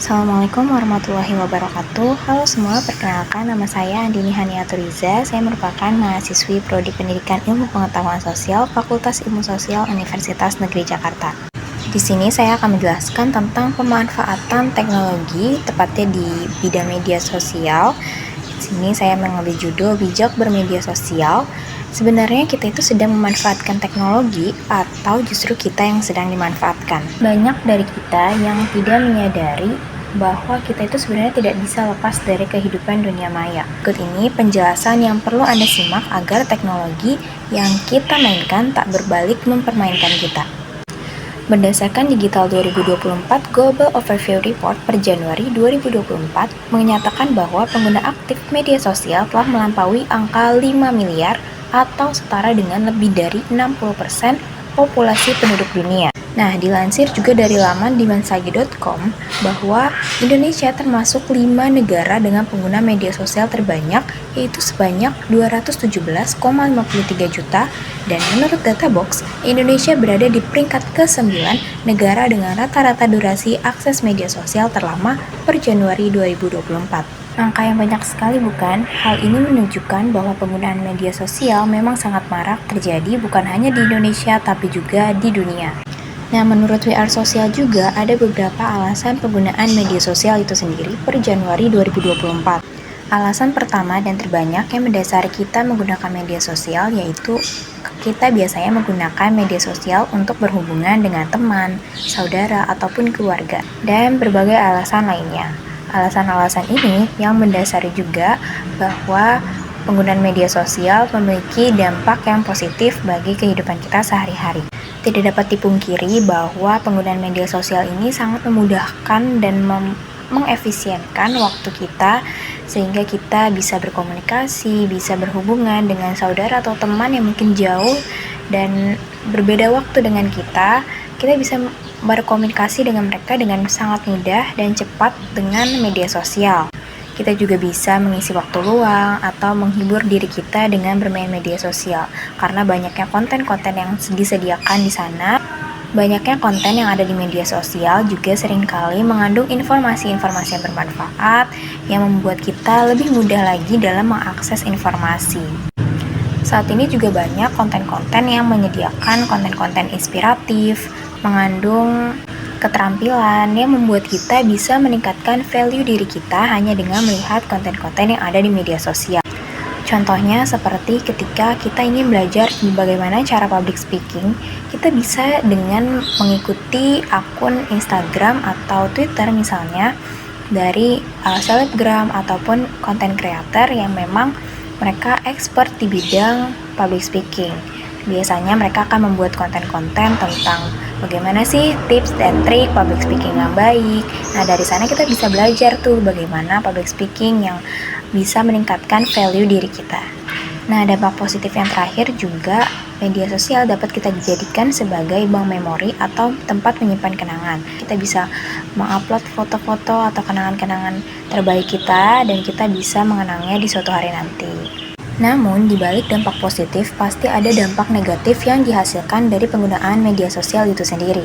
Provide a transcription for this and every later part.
Assalamualaikum warahmatullahi wabarakatuh. Halo semua, perkenalkan nama saya Andini Haniaturiza. Saya merupakan mahasiswi Prodi Pendidikan Ilmu Pengetahuan Sosial Fakultas Ilmu Sosial Universitas Negeri Jakarta. Di sini saya akan menjelaskan tentang pemanfaatan teknologi, tepatnya di bidang media sosial. Di sini saya mengambil judul Bijak Bermedia Sosial. Sebenarnya kita itu sedang memanfaatkan teknologi atau justru kita yang sedang dimanfaatkan. Banyak dari kita yang tidak menyadari bahwa kita itu sebenarnya tidak bisa lepas dari kehidupan dunia maya. Berikut ini penjelasan yang perlu Anda simak agar teknologi yang kita mainkan tak berbalik mempermainkan kita. Berdasarkan Digital 2024 Global Overview Report per Januari 2024 menyatakan bahwa pengguna aktif media sosial telah melampaui angka 5 miliar atau setara dengan lebih dari 60% populasi penduduk dunia. Nah, dilansir juga dari laman dimensagi.com bahwa Indonesia termasuk 5 negara dengan pengguna media sosial terbanyak, yaitu sebanyak 217,53 juta, dan menurut data Box, Indonesia berada di peringkat ke-9 negara dengan rata-rata durasi akses media sosial terlama per Januari 2024. Angka yang banyak sekali bukan? Hal ini menunjukkan bahwa penggunaan media sosial memang sangat marak terjadi bukan hanya di Indonesia tapi juga di dunia. Nah, menurut WR Sosial juga ada beberapa alasan penggunaan media sosial itu sendiri per Januari 2024. Alasan pertama dan terbanyak yang mendasari kita menggunakan media sosial yaitu kita biasanya menggunakan media sosial untuk berhubungan dengan teman, saudara, ataupun keluarga, dan berbagai alasan lainnya. Alasan-alasan ini yang mendasari juga bahwa penggunaan media sosial memiliki dampak yang positif bagi kehidupan kita sehari-hari. Tidak dapat dipungkiri bahwa penggunaan media sosial ini sangat memudahkan dan mengefisienkan waktu kita sehingga kita bisa berkomunikasi, bisa berhubungan dengan saudara atau teman yang mungkin jauh dan berbeda waktu dengan kita bisa berkomunikasi dengan mereka dengan sangat mudah dan cepat dengan media sosial. Kita juga bisa mengisi waktu luang atau menghibur diri kita dengan bermain media sosial karena banyaknya konten-konten yang disediakan di sana. Banyaknya konten yang ada di media sosial juga seringkali mengandung informasi-informasi yang bermanfaat yang membuat kita lebih mudah lagi dalam mengakses informasi. Saat ini juga banyak konten-konten yang menyediakan konten-konten inspiratif, mengandung keterampilan yang membuat kita bisa meningkatkan value diri kita hanya dengan melihat konten-konten yang ada di media sosial. Contohnya seperti ketika kita ingin belajar bagaimana cara public speaking, kita bisa dengan mengikuti akun Instagram atau Twitter misalnya dari selebgram ataupun content creator yang memang mereka expert di bidang public speaking. Biasanya mereka akan membuat konten-konten tentang bagaimana sih tips dan trik public speaking yang baik. Nah, dari sana kita bisa belajar tuh bagaimana public speaking yang bisa meningkatkan value diri kita. Nah, dampak positif yang terakhir juga media sosial dapat kita jadikan sebagai bank memori atau tempat menyimpan kenangan. Kita bisa mengupload foto-foto atau kenangan-kenangan terbaik kita dan kita bisa mengenangnya di suatu hari nanti. Namun, di balik dampak positif, pasti ada dampak negatif yang dihasilkan dari penggunaan media sosial itu sendiri.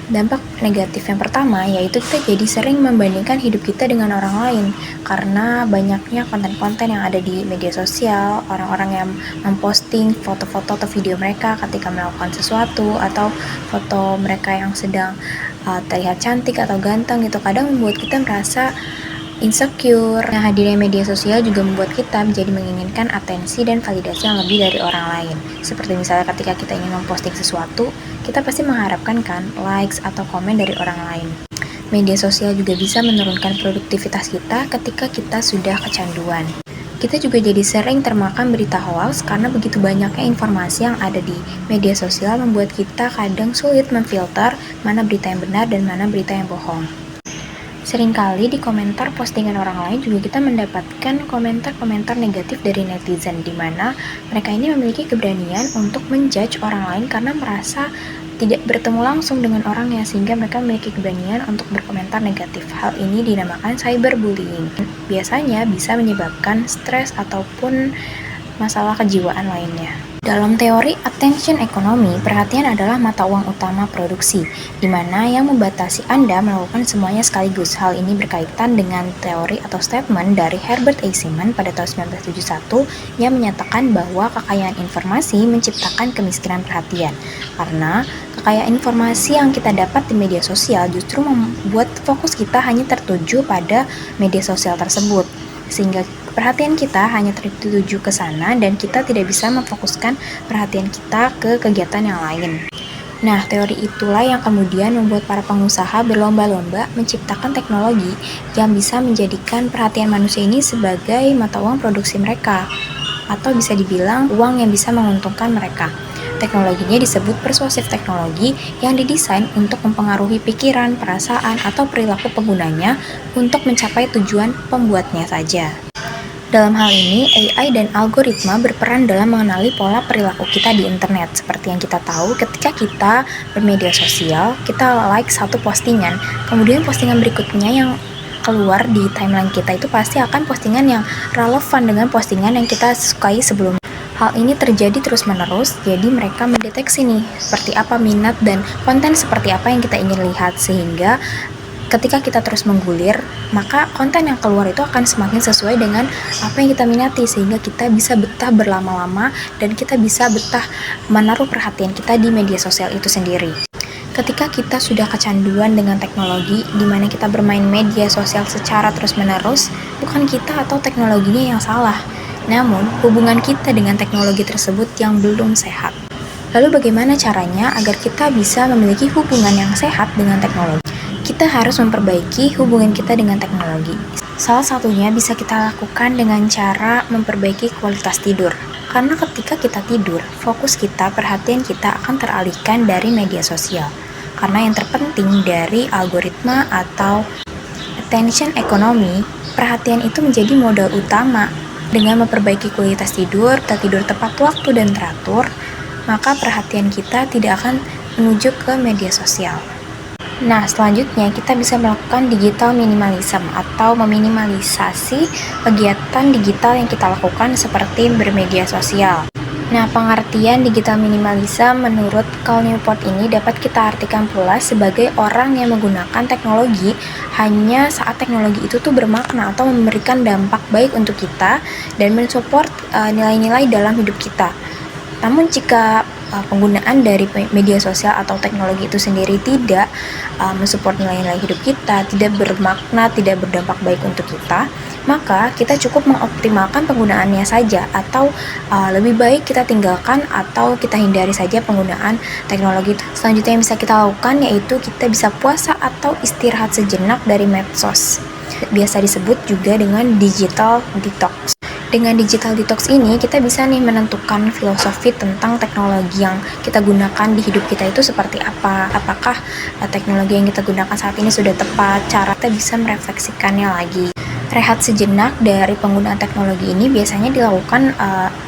Dampak negatif yang pertama yaitu kita jadi sering membandingkan hidup kita dengan orang lain karena banyaknya konten-konten yang ada di media sosial, orang-orang yang memposting foto-foto atau video mereka ketika melakukan sesuatu atau foto mereka yang sedang terlihat cantik atau ganteng gitu, kadang membuat kita merasa insecure. Nah, hadirnya media sosial juga membuat kita menjadi menginginkan atensi dan validasi yang lebih dari orang lain. Seperti misalnya ketika kita ingin memposting sesuatu, kita pasti mengharapkan kan likes atau komen dari orang lain. Media sosial juga bisa menurunkan produktivitas kita ketika kita sudah kecanduan. Kita juga jadi sering termakan berita hoax karena begitu banyaknya informasi yang ada di media sosial membuat kita kadang sulit memfilter mana berita yang benar dan mana berita yang bohong. Seringkali di komentar postingan orang lain juga kita mendapatkan komentar-komentar negatif dari netizen di mana mereka ini memiliki keberanian untuk menjudge orang lain karena merasa tidak bertemu langsung dengan orangnya sehingga mereka memiliki keberanian untuk berkomentar negatif. Hal ini dinamakan cyberbullying. Biasanya bisa menyebabkan stres ataupun masalah kejiwaan lainnya. Dalam teori attention economy, perhatian adalah mata uang utama produksi, di mana yang membatasi Anda melakukan semuanya sekaligus. Hal ini berkaitan dengan teori atau statement dari Herbert A. Simon pada tahun 1971 yang menyatakan bahwa kekayaan informasi menciptakan kemiskinan perhatian. Karena kekayaan informasi yang kita dapat di media sosial justru membuat fokus kita hanya tertuju pada media sosial tersebut, sehingga perhatian kita hanya tertuju ke sana dan kita tidak bisa memfokuskan perhatian kita ke kegiatan yang lain. Nah, teori itulah yang kemudian membuat para pengusaha berlomba-lomba menciptakan teknologi yang bisa menjadikan perhatian manusia ini sebagai mata uang produksi mereka, atau bisa dibilang uang yang bisa menguntungkan mereka. Teknologinya disebut persuasif teknologi yang didesain untuk mempengaruhi pikiran, perasaan, atau perilaku penggunanya untuk mencapai tujuan pembuatnya saja. Dalam hal ini, AI dan algoritma berperan dalam mengenali pola perilaku kita di internet. Seperti yang kita tahu, ketika kita bermedia sosial, kita like satu postingan, kemudian postingan berikutnya yang keluar di timeline kita itu pasti akan postingan yang relevan dengan postingan yang kita sukai sebelumnya. Hal ini terjadi terus-menerus, jadi mereka mendeteksi nih, seperti apa minat dan konten seperti apa yang kita ingin lihat, sehingga ketika kita terus menggulir, maka konten yang keluar itu akan semakin sesuai dengan apa yang kita minati, sehingga kita bisa betah berlama-lama dan kita bisa betah menaruh perhatian kita di media sosial itu sendiri. Ketika kita sudah kecanduan dengan teknologi, di mana kita bermain media sosial secara terus-menerus, bukan kita atau teknologinya yang salah, namun hubungan kita dengan teknologi tersebut yang belum sehat. Lalu bagaimana caranya agar kita bisa memiliki hubungan yang sehat dengan teknologi? Kita harus memperbaiki hubungan kita dengan teknologi. Salah satunya bisa kita lakukan dengan cara memperbaiki kualitas tidur. Karena ketika kita tidur, fokus kita, perhatian kita akan teralihkan dari media sosial. Karena yang terpenting dari algoritma atau attention economy, perhatian itu menjadi modal utama. Dengan memperbaiki kualitas tidur, kita tidur tepat waktu dan teratur, maka perhatian kita tidak akan menuju ke media sosial. Nah, selanjutnya kita bisa melakukan digital minimalism atau meminimalisasi kegiatan digital yang kita lakukan seperti bermedia sosial. Nah, pengertian digital minimalism menurut Cal Newport ini dapat kita artikan pula sebagai orang yang menggunakan teknologi hanya saat teknologi itu tuh bermakna atau memberikan dampak baik untuk kita dan mensupport nilai-nilai dalam hidup kita. Namun jika penggunaan dari media sosial atau teknologi itu sendiri tidak mensupport nilai-nilai hidup kita, tidak bermakna, tidak berdampak baik untuk kita, maka kita cukup mengoptimalkan penggunaannya saja, atau lebih baik kita tinggalkan atau kita hindari saja penggunaan teknologi. Selanjutnya yang bisa kita lakukan yaitu kita bisa puasa atau istirahat sejenak dari medsos. Biasa disebut juga dengan digital detox. Dengan digital detox ini, kita bisa nih menentukan filosofi tentang teknologi yang kita gunakan di hidup kita itu seperti apa. Apakah teknologi yang kita gunakan saat ini sudah tepat, cara kita bisa merefleksikannya lagi. Rehat sejenak dari penggunaan teknologi ini biasanya dilakukan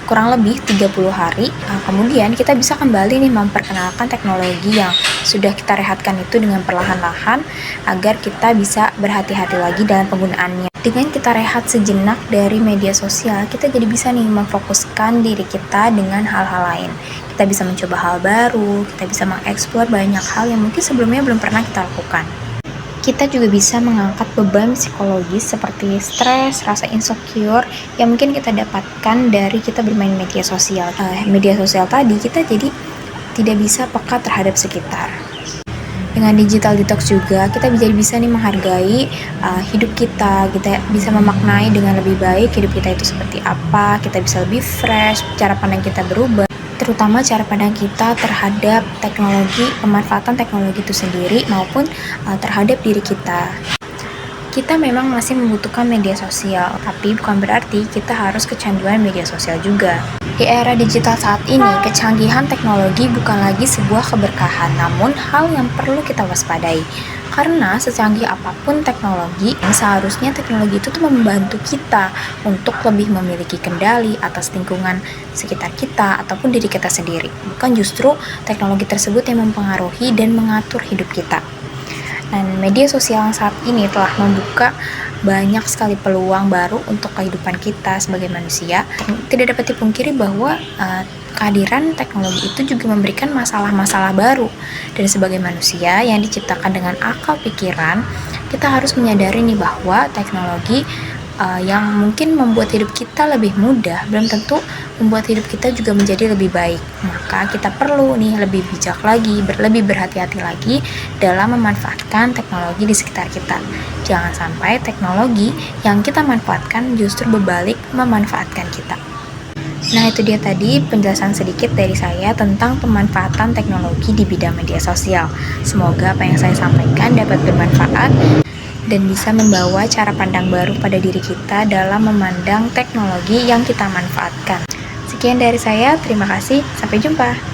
kurang lebih 30 hari. Kemudian kita bisa kembali nih memperkenalkan teknologi yang sudah kita rehatkan itu dengan perlahan-lahan agar kita bisa berhati-hati lagi dalam penggunaannya. Dengan kita rehat sejenak dari media sosial, kita jadi bisa nih memfokuskan diri kita dengan hal-hal lain. Kita bisa mencoba hal baru, kita bisa mengeksplor banyak hal yang mungkin sebelumnya belum pernah kita lakukan. Kita juga bisa mengangkat beban psikologis seperti stres, rasa insecure yang mungkin kita dapatkan dari kita bermain media sosial. Media sosial tadi kita jadi tidak bisa peka terhadap sekitar. Dengan digital detox juga kita bisa nih menghargai hidup kita bisa memaknai dengan lebih baik hidup kita itu seperti apa, kita bisa lebih fresh, cara pandang kita berubah, terutama cara pandang kita terhadap teknologi, pemanfaatan teknologi itu sendiri maupun terhadap diri kita. Kita memang masih membutuhkan media sosial, tapi bukan berarti kita harus kecanduan media sosial juga. Di era digital saat ini, kecanggihan teknologi bukan lagi sebuah keberkahan, namun hal yang perlu kita waspadai. Karena secanggih apapun teknologi, seharusnya teknologi itu tuh membantu kita untuk lebih memiliki kendali atas lingkungan sekitar kita ataupun diri kita sendiri. Bukan justru teknologi tersebut yang mempengaruhi dan mengatur hidup kita. Dan media sosial yang saat ini telah membuka banyak sekali peluang baru untuk kehidupan kita sebagai manusia. Tidak dapat dipungkiri bahwa kehadiran teknologi itu juga memberikan masalah-masalah baru. Dan sebagai manusia yang diciptakan dengan akal pikiran, kita harus menyadari nih bahwa teknologi yang mungkin membuat hidup kita lebih mudah, belum tentu membuat hidup kita juga menjadi lebih baik. Maka kita perlu nih lebih bijak lagi, lebih berhati-hati lagi dalam memanfaatkan teknologi di sekitar kita. Jangan sampai teknologi yang kita manfaatkan justru berbalik memanfaatkan kita. Nah, itu dia tadi penjelasan sedikit dari saya tentang pemanfaatan teknologi di bidang media sosial. Semoga apa yang saya sampaikan dapat bermanfaat dan bisa membawa cara pandang baru pada diri kita dalam memandang teknologi yang kita manfaatkan. Sekian dari saya, terima kasih, sampai jumpa.